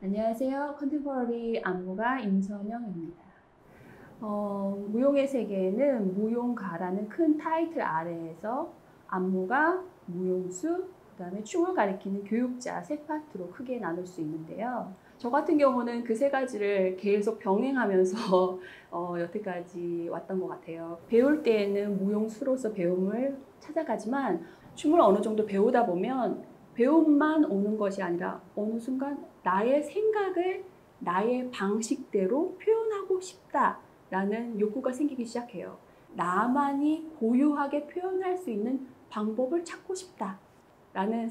안녕하세요. 컨템포러리 안무가 임선영입니다. 무용의 세계에는 무용가라는 큰 타이틀 아래에서 안무가, 무용수, 그다음에 춤을 가리키는 교육자 세 파트로 크게 나눌 수 있는데요. 저 같은 경우는 그 세 가지를 계속 병행하면서 여태까지 왔던 것 같아요. 배울 때에는 무용수로서 배움을 찾아가지만 춤을 어느 정도 배우다 보면 배움만 오는 것이 아니라 어느 순간 나의 생각을 나의 방식대로 표현하고 싶다라는 욕구가 생기기 시작해요. 나만이 고유하게 표현할 수 있는 방법을 찾고 싶다라는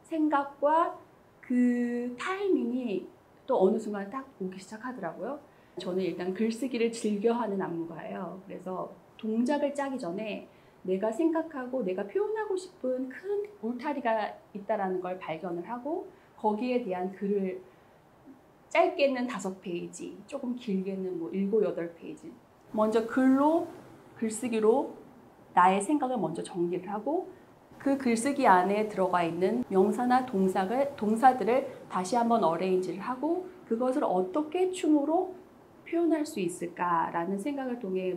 생각과 그 타이밍이 또 어느 순간 딱 오기 시작하더라고요. 저는 일단 글쓰기를 즐겨하는 안무가예요. 그래서 동작을 짜기 전에 내가 생각하고 내가 표현하고 싶은 큰 울타리가 있다는 걸 발견을 하고 거기에 대한 글을 짧게는 5페이지, 조금 길게는 7, 8페이지 먼저 글쓰기로 나의 생각을 먼저 정리를 하고 그 글쓰기 안에 들어가 있는 명사나 동사들을 다시 한번 어레인지를 하고 그것을 어떻게 춤으로 표현할 수 있을까라는 생각을 통해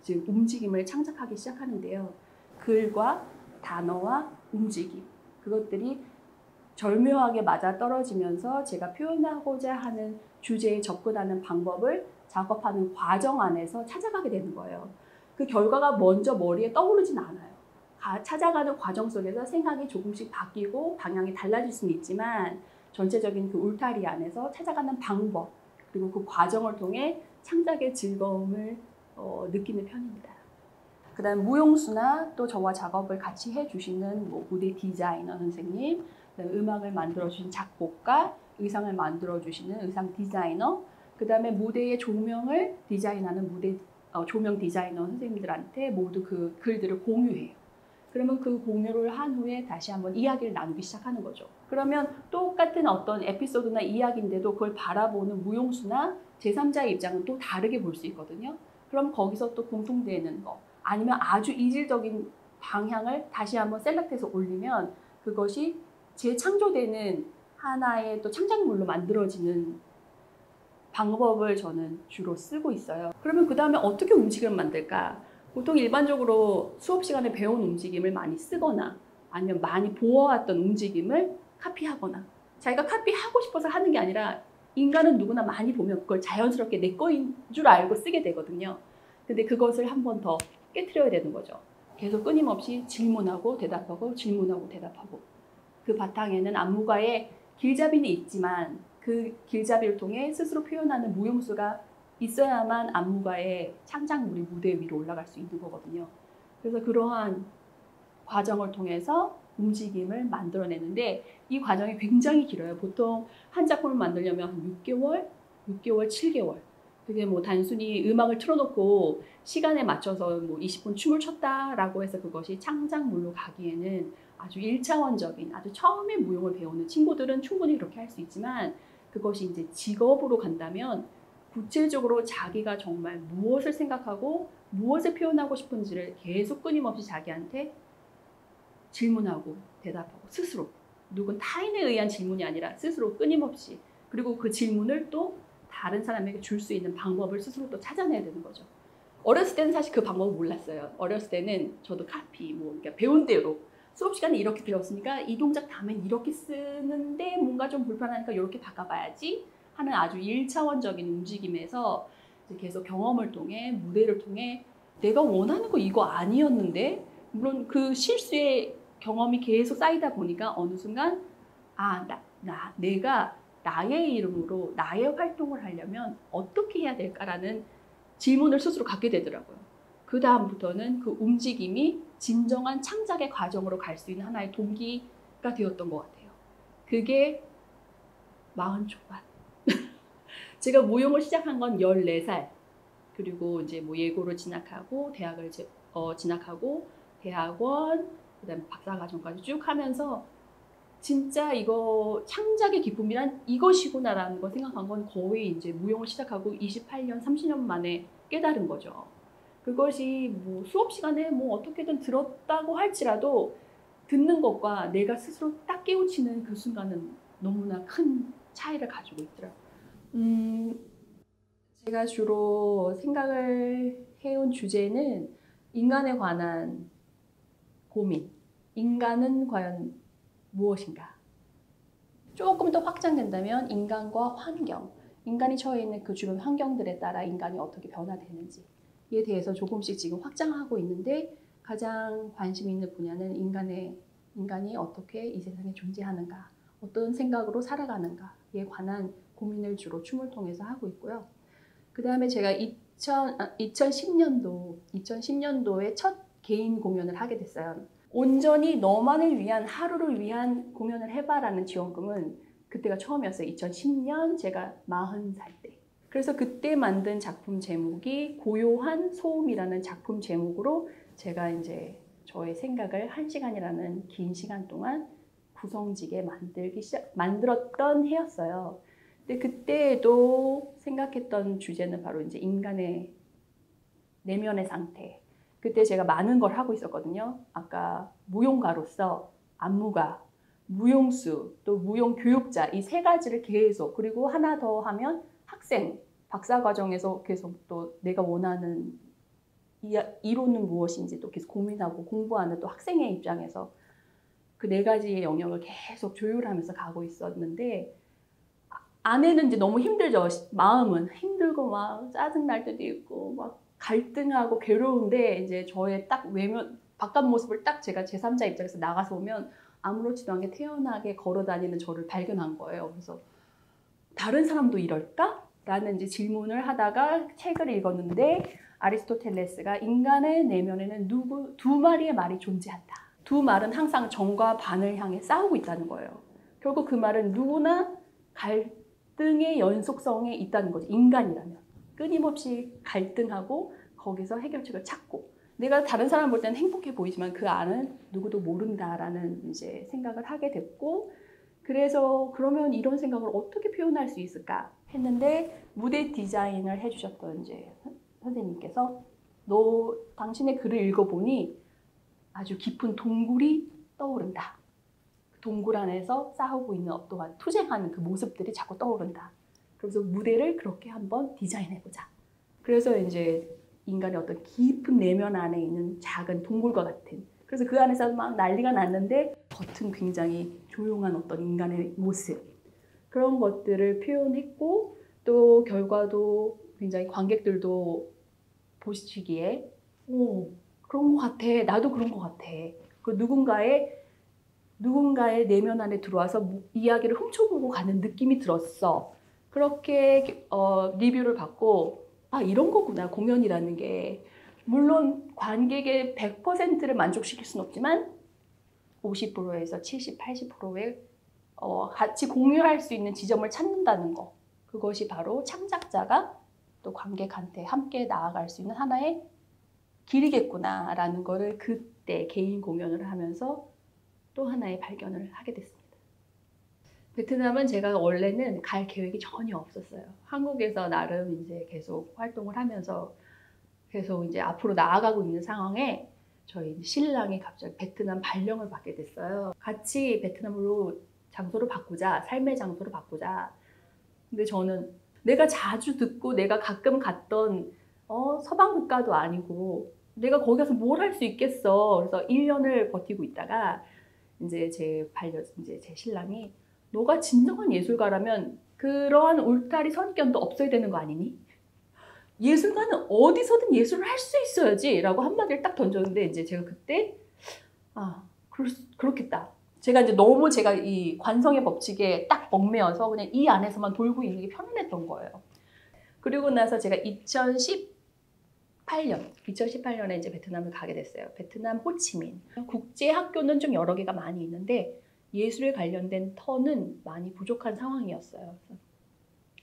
즉 움직임을 창작하기 시작하는데요. 글과 단어와 움직임, 그것들이 절묘하게 맞아떨어지면서 제가 표현하고자 하는 주제에 접근하는 방법을 작업하는 과정 안에서 찾아가게 되는 거예요. 그 결과가 먼저 머리에 떠오르진 않아요. 찾아가는 과정 속에서 생각이 조금씩 바뀌고 방향이 달라질 수는 있지만 전체적인 그 울타리 안에서 찾아가는 방법 그리고 그 과정을 통해 창작의 즐거움을 느끼는 편입니다. 그 다음 무용수나 또 저와 작업을 같이 해주시는 무대 디자이너 선생님, 음악을 만들어주신 작곡가, 의상을 만들어주시는 의상 디자이너, 그 다음에 무대의 조명을 디자인하는 조명 디자이너 선생님들한테 모두 그 글들을 공유해요. 그러면 그 공유를 한 후에 다시 한번 이야기를 나누기 시작하는 거죠. 그러면 똑같은 어떤 에피소드나 이야기인데도 그걸 바라보는 무용수나 제3자의 입장은 또 다르게 볼 수 있거든요. 그럼 거기서 또 공통되는 거 아니면 아주 이질적인 방향을 다시 한번 셀렉트해서 올리면 그것이 재창조되는 하나의 또 창작물로 만들어지는 방법을 저는 주로 쓰고 있어요. 그러면 그 다음에 어떻게 움직임을 만들까? 보통 일반적으로 수업 시간에 배운 움직임을 많이 쓰거나 아니면 많이 보아왔던 움직임을 카피하거나 자기가 카피하고 싶어서 하는 게 아니라 인간은 누구나 많이 보면 그걸 자연스럽게 내 거인 줄 알고 쓰게 되거든요. 근데 그것을 한 번 더 깨트려야 되는 거죠. 계속 끊임없이 질문하고 대답하고 질문하고 대답하고 그 바탕에는 안무가의 길잡이는 있지만 그 길잡이를 통해 스스로 표현하는 무용수가 있어야만 안무가의 창작물이 무대 위로 올라갈 수 있는 거거든요. 그래서 그러한 과정을 통해서 움직임을 만들어내는데 이 과정이 굉장히 길어요. 보통 한 작품을 만들려면 한 6개월, 7개월. 그게 단순히 음악을 틀어놓고 시간에 맞춰서 20분 춤을 췄다라고 해서 그것이 창작물로 가기에는 아주 1차원적인, 아주 처음에 무용을 배우는 친구들은 충분히 그렇게 할 수 있지만 그것이 이제 직업으로 간다면 구체적으로 자기가 정말 무엇을 생각하고 무엇을 표현하고 싶은지를 계속 끊임없이 자기한테 질문하고 대답하고 스스로 누군 타인에 의한 질문이 아니라 스스로 끊임없이 그리고 그 질문을 또 다른 사람에게 줄 수 있는 방법을 스스로 또 찾아내야 되는 거죠. 어렸을 때는 사실 그 방법을 몰랐어요. 어렸을 때는 저도 카피 그러니까 배운 대로 수업 시간에 이렇게 배웠으니까 이 동작 다음엔 이렇게 쓰는데 뭔가 좀 불편하니까 이렇게 바꿔봐야지 하는 아주 1차원적인 움직임에서 이제 계속 경험을 통해 무대를 통해 내가 원하는 거 이거 아니었는데 물론 그 실수의 경험이 계속 쌓이다 보니까 어느 순간 내가 나의 이름으로 나의 활동을 하려면 어떻게 해야 될까라는 질문을 스스로 갖게 되더라고요. 그 다음부터는 그 움직임이 진정한 창작의 과정으로 갈 수 있는 하나의 동기가 되었던 것 같아요. 그게 40 초반. 제가 무용을 시작한 건 14살. 그리고 이제 예고를 진학하고 대학을 진학하고 대학원, 그다음에 박사과정까지 쭉 하면서 진짜 이거 창작의 기쁨이란 이것이구나라는 걸 생각한 건 거의 이제 무용을 시작하고 28년, 30년 만에 깨달은 거죠. 그것이 수업 시간에 어떻게든 들었다고 할지라도 듣는 것과 내가 스스로 딱 깨우치는 그 순간은 너무나 큰 차이를 가지고 있더라고요. 제가 주로 생각을 해온 주제는 인간에 관한 고민. 인간은 과연 무엇인가? 조금 더 확장된다면 인간과 환경. 인간이 처해 있는 그 주변 환경들에 따라 인간이 어떻게 변화되는지에 대해서 조금씩 지금 확장하고 있는데 가장 관심 있는 분야는 인간이 어떻게 이 세상에 존재하는가, 어떤 생각으로 살아가는가에 관한 고민을 주로 춤을 통해서 하고 있고요. 그 다음에 제가 2010년도에 첫 개인 공연을 하게 됐어요. 온전히 너만을 위한, 하루를 위한 공연을 해봐라는 지원금은 그때가 처음이었어요. 2010년 제가 40살 때. 그래서 그때 만든 작품 제목이 고요한 소음이라는 작품 제목으로 제가 이제 저의 생각을 1시간이라는 긴 시간 동안 구성지게 만들었던 해였어요. 근데 그때도 생각했던 주제는 바로 이제 인간의 내면의 상태. 그때 제가 많은 걸 하고 있었거든요. 아까 무용가로서 안무가, 무용수, 또 무용교육자 이 세 가지를 계속, 그리고 하나 더 하면 학생, 박사과정에서 계속 또 내가 원하는 이론은 무엇인지 또 계속 고민하고 공부하는 또 학생의 입장에서 그 네 가지의 영역을 계속 조율하면서 가고 있었는데 안에는 이제 너무 힘들죠. 마음은 힘들고 막 짜증날 때도 있고 막 갈등하고 괴로운데 이제 저의 딱 외면, 바깥 모습을 딱 제가 제3자 입장에서 나가서 보면 아무렇지도 않게 태연하게 걸어다니는 저를 발견한 거예요. 그래서 다른 사람도 이럴까? 라는 이제 질문을 하다가 책을 읽었는데 아리스토텔레스가 인간의 내면에는 두 마리의 말이 존재한다. 두 말은 항상 정과 반을 향해 싸우고 있다는 거예요. 결국 그 말은 누구나 갈등의 연속성에 있다는 거죠. 인간이라면. 끊임없이 갈등하고 거기서 해결책을 찾고 내가 다른 사람 볼 때는 행복해 보이지만 그 안은 누구도 모른다라는 이제 생각을 하게 됐고 그래서 그러면 이런 생각을 어떻게 표현할 수 있을까 했는데 무대 디자인을 해주셨던 이제 선생님께서 당신의 글을 읽어보니 아주 깊은 동굴이 떠오른다. 동굴 안에서 싸우고 있는 어떠한 투쟁하는 그 모습들이 자꾸 떠오른다. 그래서 무대를 그렇게 한번 디자인해보자. 그래서 이제 인간의 어떤 깊은 내면 안에 있는 작은 동굴과 같은 그래서 그 안에서 막 난리가 났는데 겉은 굉장히 조용한 어떤 인간의 모습 그런 것들을 표현했고 또 결과도 굉장히 관객들도 보시기에 그런 것 같아. 나도 그런 것 같아. 그 누군가의 내면 안에 들어와서 이야기를 훔쳐보고 가는 느낌이 들었어. 그렇게 리뷰를 받고 이런 거구나 공연이라는 게. 물론 관객의 100%를 만족시킬 수는 없지만 50%에서 70, 80%의 같이 공유할 수 있는 지점을 찾는다는 거. 그것이 바로 창작자가 또 관객한테 함께 나아갈 수 있는 하나의 길이겠구나라는 거를 그때 개인 공연을 하면서 또 하나의 발견을 하게 됐습니다. 베트남은 제가 원래는 갈 계획이 전혀 없었어요. 한국에서 나름 이제 계속 활동을 하면서 계속 이제 앞으로 나아가고 있는 상황에 저희 신랑이 갑자기 베트남 발령을 받게 됐어요. 같이 베트남으로 장소를 바꾸자, 삶의 장소를 바꾸자. 근데 저는 내가 자주 듣고 내가 가끔 갔던 서방 국가도 아니고 내가 거기 가서 뭘 할 수 있겠어. 그래서 1년을 버티고 있다가 이제 제 신랑이 너가 진정한 예술가라면 그러한 울타리 선입견도 없어야 되는 거 아니니? 예술가는 어디서든 예술을 할 수 있어야지 라고 한마디를 딱 던졌는데 이제 제가 그때 그렇겠다. 제가 이제 너무 제가 이 관성의 법칙에 딱 얽매여서 그냥 이 안에서만 돌고 있는 게 편안했던 거예요. 그리고 나서 제가 2018년에 이제 베트남을 가게 됐어요. 베트남 호치민. 국제 학교는 좀 여러 개가 많이 있는데 예술에 관련된 터는 많이 부족한 상황이었어요.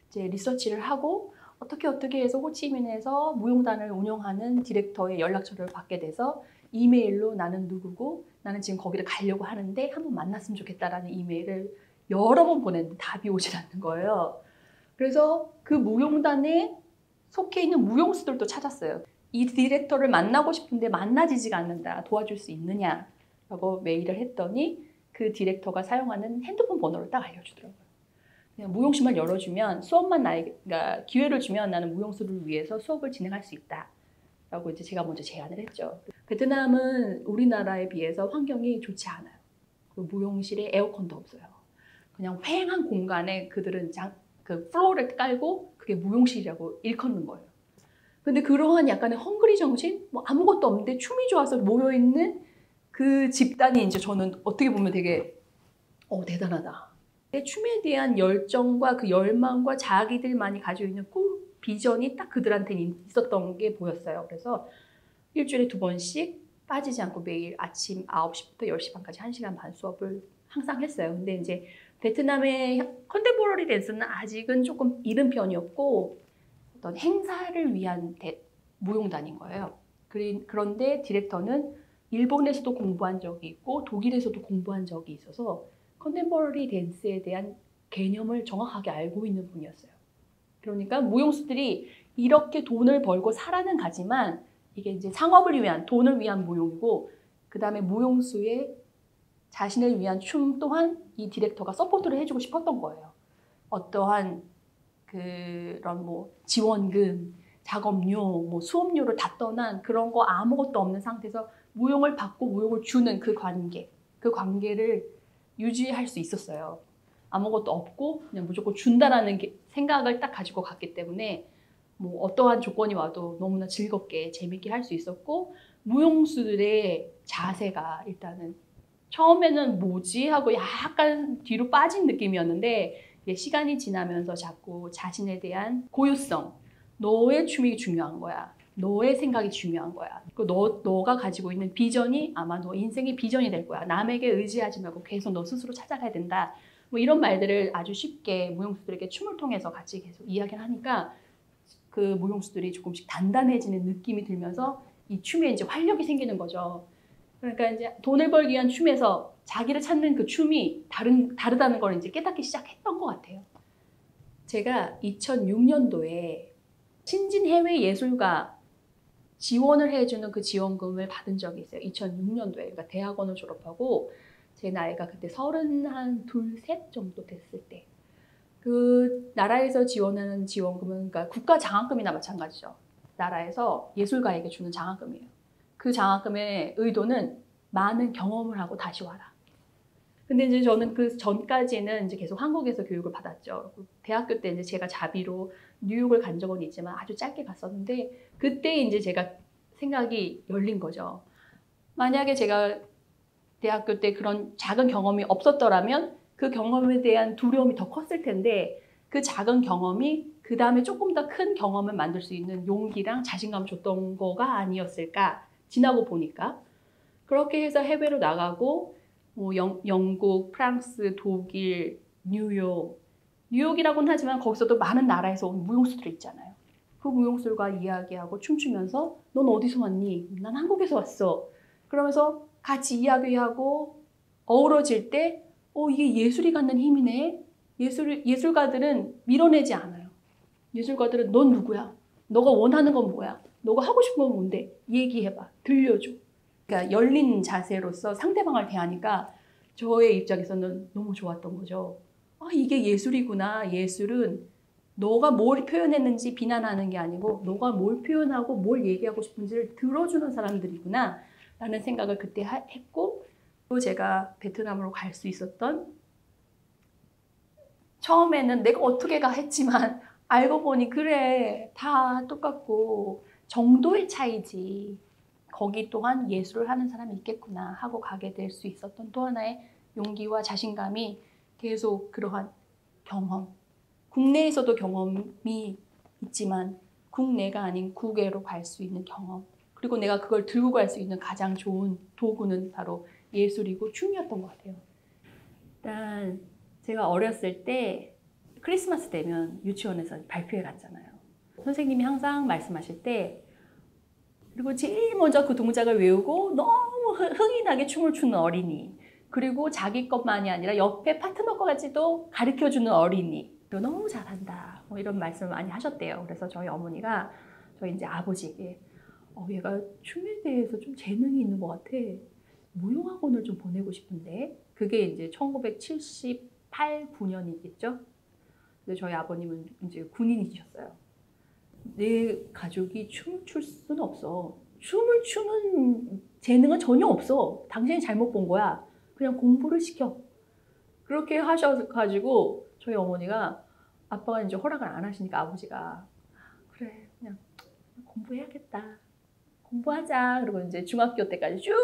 이제 리서치를 하고 어떻게 해서 호치민에서 무용단을 운영하는 디렉터의 연락처를 받게 돼서 이메일로 나는 누구고 나는 지금 거기를 가려고 하는데 한번 만났으면 좋겠다라는 이메일을 여러 번 보냈는데 답이 오질 않는 거예요. 그래서 그 무용단에 속해 있는 무용수들도 찾았어요. 이 디렉터를 만나고 싶은데 만나지지가 않는다. 도와줄 수 있느냐라고 메일을 했더니 그 디렉터가 사용하는 핸드폰 번호를 딱 알려주더라고요. 그냥 무용실만 열어주면 수업만 그러니까 기회를 주면 나는 무용수를 위해서 수업을 진행할 수 있다라고 이제 제가 먼저 제안을 했죠. 베트남은 우리나라에 비해서 환경이 좋지 않아요. 그 무용실에 에어컨도 없어요. 그냥 휑한 공간에 그들은 그 플로어를 깔고 그게 무용실이라고 일컫는 거예요. 근데 그러한 약간의 헝그리 정신, 뭐 아무것도 없는데 춤이 좋아서 모여 있는 그 집단이 이제 저는 어떻게 보면 되게 대단하다. 춤에 대한 열정과 그 열망과 자기들만이 가지고 있는 꿈, 비전이 딱 그들한테는 있었던 게 보였어요. 그래서 일주일에 2번씩 빠지지 않고 매일 아침 9시부터 10시 반까지 1시간 반 수업을 항상 했어요. 근데 이제 베트남의 컨템포러리 댄스는 아직은 조금 이른 편이었고 어떤 행사를 위한 무용단인 거예요. 그런데 디렉터는 일본에서도 공부한 적이 있고 독일에서도 공부한 적이 있어서 컨템포러리 댄스에 대한 개념을 정확하게 알고 있는 분이었어요. 그러니까 무용수들이 이렇게 돈을 벌고 살아는 가지만 이게 이제 상업을 위한, 돈을 위한 무용이고 그 다음에 무용수의 자신을 위한 춤 또한 이 디렉터가 서포트를 해주고 싶었던 거예요. 어떠한 그런 뭐 지원금, 작업료, 뭐 수업료를 다 떠난 그런 거 아무것도 없는 상태에서 무용을 받고 무용을 주는 그 관계를 유지할 수 있었어요. 아무것도 없고 그냥 무조건 준다라는 생각을 딱 가지고 갔기 때문에 뭐 어떠한 조건이 와도 너무나 즐겁게 재밌게 할 수 있었고 무용수들의 자세가 일단은 처음에는 뭐지 하고 약간 뒤로 빠진 느낌이었는데 시간이 지나면서 자꾸 자신에 대한 고유성, 너의 춤이 중요한 거야. 너의 생각이 중요한 거야. 너가 가지고 있는 비전이 아마 너 인생의 비전이 될 거야. 남에게 의지하지 말고 계속 너 스스로 찾아가야 된다. 뭐 이런 말들을 아주 쉽게 무용수들에게 춤을 통해서 같이 계속 이야기를 하니까 그 무용수들이 조금씩 단단해지는 느낌이 들면서 이 춤에 이제 활력이 생기는 거죠. 그러니까 이제 돈을 벌기 위한 춤에서 자기를 찾는 그 춤이 다르다는 걸 이제 깨닫기 시작했던 것 같아요. 제가 2006년도에 신진 해외 예술가 지원을 해주는 그 지원금을 받은 적이 있어요. 2006년도에. 그러니까 대학원을 졸업하고 제 나이가 그때 32, 3 정도 됐을 때. 그 나라에서 지원하는 지원금은 그러니까 국가 장학금이나 마찬가지죠. 나라에서 예술가에게 주는 장학금이에요. 그 장학금의 의도는 많은 경험을 하고 다시 와라. 근데 이제 저는 그 전까지는 이제 계속 한국에서 교육을 받았죠. 대학교 때 이제 제가 자비로 뉴욕을 간 적은 있지만 아주 짧게 갔었는데 그때 이제 제가 생각이 열린 거죠. 만약에 제가 대학교 때 그런 작은 경험이 없었더라면 그 경험에 대한 두려움이 더 컸을 텐데 그 작은 경험이 그 다음에 조금 더 큰 경험을 만들 수 있는 용기랑 자신감을 줬던 거가 아니었을까 지나고 보니까. 그렇게 해서 해외로 나가고 뭐 영국, 프랑스, 독일, 뉴욕이라고는 하지만 거기서도 많은 나라에서 온 무용수들이 있잖아요. 그 무용수들과 이야기하고 춤추면서 넌 어디서 왔니? 난 한국에서 왔어. 그러면서 같이 이야기하고 어우러질 때 이게 예술이 갖는 힘이네. 예술가들은 밀어내지 않아요. 예술가들은 넌 누구야? 너가 원하는 건 뭐야? 너가 하고 싶은 건 뭔데? 얘기해봐. 들려줘. 그러니까 열린 자세로서 상대방을 대하니까 저의 입장에서는 너무 좋았던 거죠. 이게 예술이구나. 예술은 너가 뭘 표현했는지 비난하는 게 아니고 너가 뭘 표현하고 뭘 얘기하고 싶은지를 들어주는 사람들이구나 라는 생각을 그때 했고 또 제가 베트남으로 갈 수 있었던 처음에는 내가 어떻게 가 했지만 알고 보니 그래 다 똑같고 정도의 차이지 거기 또한 예술을 하는 사람이 있겠구나 하고 가게 될 수 있었던 또 하나의 용기와 자신감이 계속 그러한 경험 국내에서도 경험이 있지만 국내가 아닌 국외로 갈 수 있는 경험 그리고 내가 그걸 들고 갈 수 있는 가장 좋은 도구는 바로 예술이고 춤이었던 것 같아요. 일단 제가 어렸을 때 크리스마스 되면 유치원에서 발표회 갔잖아요. 선생님이 항상 말씀하실 때 그리고 제일 먼저 그 동작을 외우고 너무 흥이 나게 춤을 추는 어린이 그리고 자기 것만이 아니라 옆에 파트너까지도 가르쳐주는 어린이 너 너무 잘한다 뭐 이런 말씀을 많이 하셨대요. 그래서 저희 어머니가 저희 이제 아버지에게 얘가 춤에 대해서 좀 재능이 있는 것 같아. 무용학원을 좀 보내고 싶은데 그게 이제 1978, 9년이겠죠. 근데 저희 아버님은 이제 군인이셨어요. 내 가족이 춤을 출 수는 없어. 춤을 추는 재능은 전혀 없어. 당신이 잘못 본 거야. 그냥 공부를 시켜. 그렇게 하셔가지고 저희 어머니가 아빠가 이제 허락을 안 하시니까 아버지가 그래 그냥 공부해야겠다. 공부하자. 그리고 이제 중학교 때까지 쭉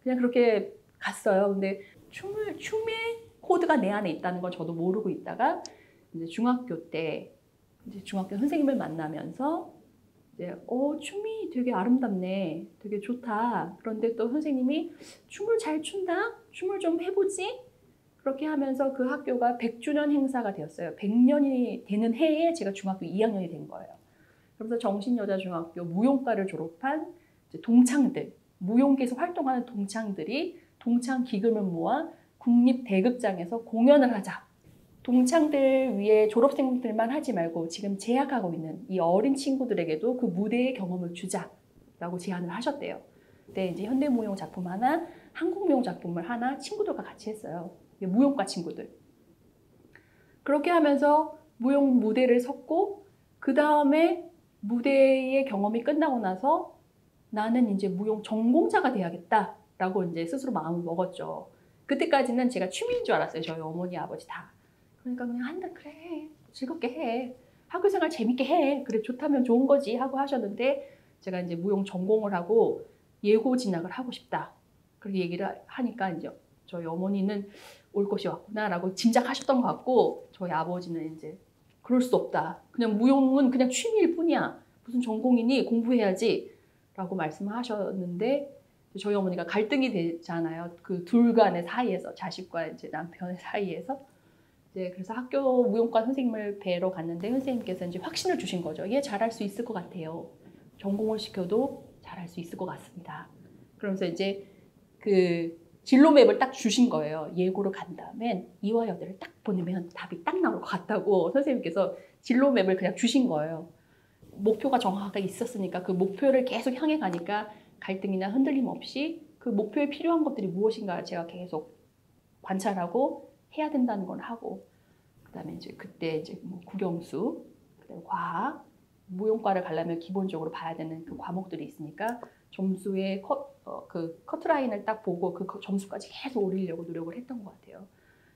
그냥 그렇게 갔어요. 근데 춤의 코드가 내 안에 있다는 걸 저도 모르고 있다가 이제 중학교 때 이제 중학교 선생님을 만나면서 이제 춤이 되게 아름답네. 되게 좋다. 그런데 또 선생님이 춤을 잘 춘다? 춤을 좀 해보지? 그렇게 하면서 그 학교가 100주년 행사가 되었어요. 100년이 되는 해에 제가 중학교 2학년이 된 거예요. 그래서 정신여자중학교 무용과를 졸업한 이제 동창들, 무용계에서 활동하는 동창들이 동창 기금을 모아 국립대극장에서 공연을 하자. 동창들 위해 졸업생들만 하지 말고 지금 재학하고 있는 이 어린 친구들에게도 그 무대의 경험을 주자라고 제안을 하셨대요. 그때 이제 현대무용 작품 하나, 한국무용 작품을 하나 친구들과 같이 했어요. 무용과 친구들. 그렇게 하면서 무용 무대를 섰고 그 다음에 무대의 경험이 끝나고 나서 나는 이제 무용 전공자가 돼야겠다라고 이제 스스로 마음을 먹었죠. 그때까지는 제가 취미인 줄 알았어요. 저희 어머니, 아버지 다. 그러니까 그냥 한다 그래. 즐겁게 해. 학교 생활 재밌게 해. 그래 좋다면 좋은 거지 하고 하셨는데 제가 이제 무용 전공을 하고 예고 진학을 하고 싶다. 그렇게 얘기를 하니까 이제 저희 어머니는 올 것이 왔구나라고 짐작하셨던 것 같고 저희 아버지는 이제 그럴 수 없다. 그냥 무용은 그냥 취미일 뿐이야. 무슨 전공이니 공부해야지 라고 말씀하셨는데 저희 어머니가 갈등이 되잖아요. 그 둘 간의 사이에서 자식과 이제 남편의 사이에서 이제 그래서 학교 무용과 선생님을 뵈러 갔는데 선생님께서 이제 확신을 주신 거죠. 얘 잘할 수 있을 것 같아요. 전공을 시켜도 잘할 수 있을 것 같습니다. 그러면서 이제 그 진로 맵을 딱 주신 거예요. 예고를 간 다음엔 이화 여대를 딱 보내면 답이 딱 나올 것 같다고 선생님께서 진로 맵을 그냥 주신 거예요. 목표가 정확하게 있었으니까 그 목표를 계속 향해 가니까 갈등이나 흔들림 없이 그 목표에 필요한 것들이 무엇인가 제가 계속 관찰하고 해야 된다는 걸 하고 그다음에 이제 그때 이제 뭐 국영수, 그다음에 과학, 무용과를 가려면 기본적으로 봐야 되는 그 과목들이 있으니까 점수의 그 커트라인을 딱 보고 그 점수까지 계속 올리려고 노력을 했던 것 같아요.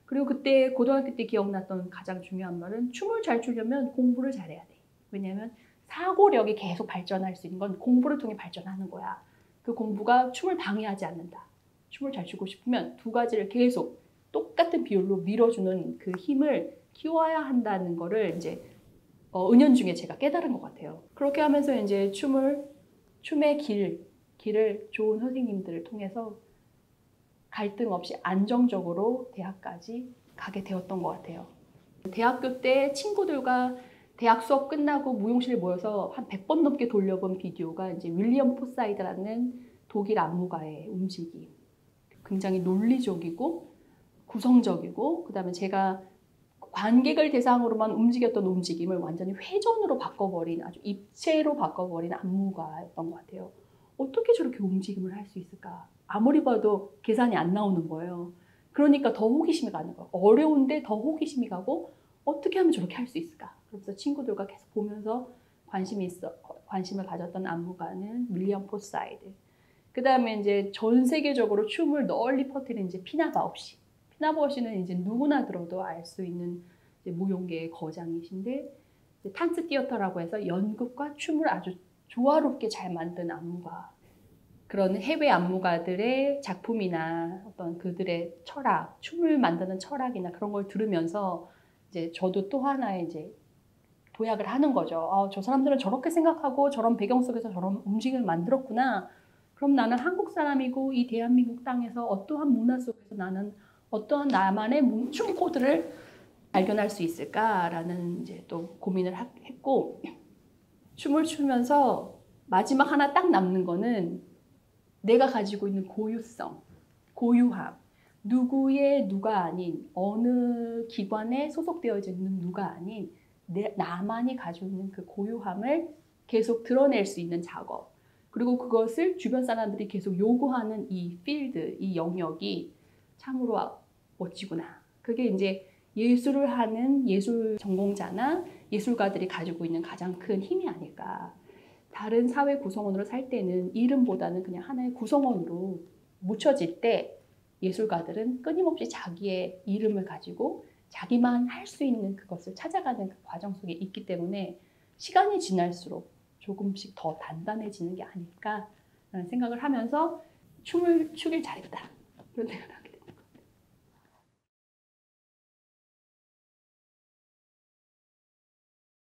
그리고 그때 고등학교 때 기억났던 가장 중요한 말은 춤을 잘 추려면 공부를 잘해야 돼. 왜냐하면 사고력이 계속 발전할 수 있는 건 공부를 통해 발전하는 거야. 그 공부가 춤을 방해하지 않는다. 춤을 잘 추고 싶으면 두 가지를 계속 똑같은 비율로 밀어주는 그 힘을 키워야 한다는 거를 이제 은연중에 제가 깨달은 것 같아요. 그렇게 하면서 이제 춤의 길을 좋은 선생님들을 통해서 갈등 없이 안정적으로 대학까지 가게 되었던 것 같아요. 대학교 때 친구들과 대학 수업 끝나고 무용실에 모여서 한 100번 넘게 돌려본 비디오가 이제 윌리엄 포사이드라는 독일 안무가의 움직임. 굉장히 논리적이고 구성적이고 그다음에 제가 관객을 대상으로만 움직였던 움직임을 완전히 회전으로 바꿔버린 아주 입체로 바꿔버린 안무가였던 것 같아요. 어떻게 저렇게 움직임을 할 수 있을까? 아무리 봐도 계산이 안 나오는 거예요. 그러니까 더 호기심이 가는 거예요. 어려운데 더 호기심이 가고 어떻게 하면 저렇게 할 수 있을까? 그래서 친구들과 계속 보면서 관심을 가졌던 안무가는 윌리엄 포사이드. 그 다음에 이제 전 세계적으로 춤을 널리 퍼뜨린 이제 피나 바우시. 피나 바우시는 이제 누구나 들어도 알 수 있는 이제 무용계의 거장이신데 탄스 티어터라고 해서 연극과 춤을 아주 조화롭게 잘 만든 안무가. 그런 해외 안무가들의 작품이나 어떤 그들의 철학, 춤을 만드는 철학이나 그런 걸 들으면서 이제 저도 또 하나의 이제 도약을 하는 거죠. 저 사람들은 저렇게 생각하고 저런 배경 속에서 저런 움직임을 만들었구나. 그럼 나는 한국 사람이고 이 대한민국 땅에서 어떠한 문화 속에서 나는 어떠한 나만의 춤 코드를 발견할 수 있을까라는 이제 또 고민을 했고 춤을 추면서 마지막 하나 딱 남는 거는 내가 가지고 있는 고유성, 고유함, 누구의 누가 아닌 어느 기관에 소속되어 있는 누가 아닌 나만이 가지고 있는 그 고유함을 계속 드러낼 수 있는 작업. 그리고 그것을 주변 사람들이 계속 요구하는 이 필드, 이 영역이 참으로 멋지구나. 그게 이제 예술을 하는 예술 전공자나 예술가들이 가지고 있는 가장 큰 힘이 아닐까. 다른 사회 구성원으로 살 때는 이름보다는 그냥 하나의 구성원으로 묻혀질 때 예술가들은 끊임없이 자기의 이름을 가지고 자기만 할 수 있는 그것을 찾아가는 그 과정 속에 있기 때문에 시간이 지날수록 조금씩 더 단단해지는 게 아닐까라는 생각을 하면서 춤을 추길 잘했다. 그런 생각을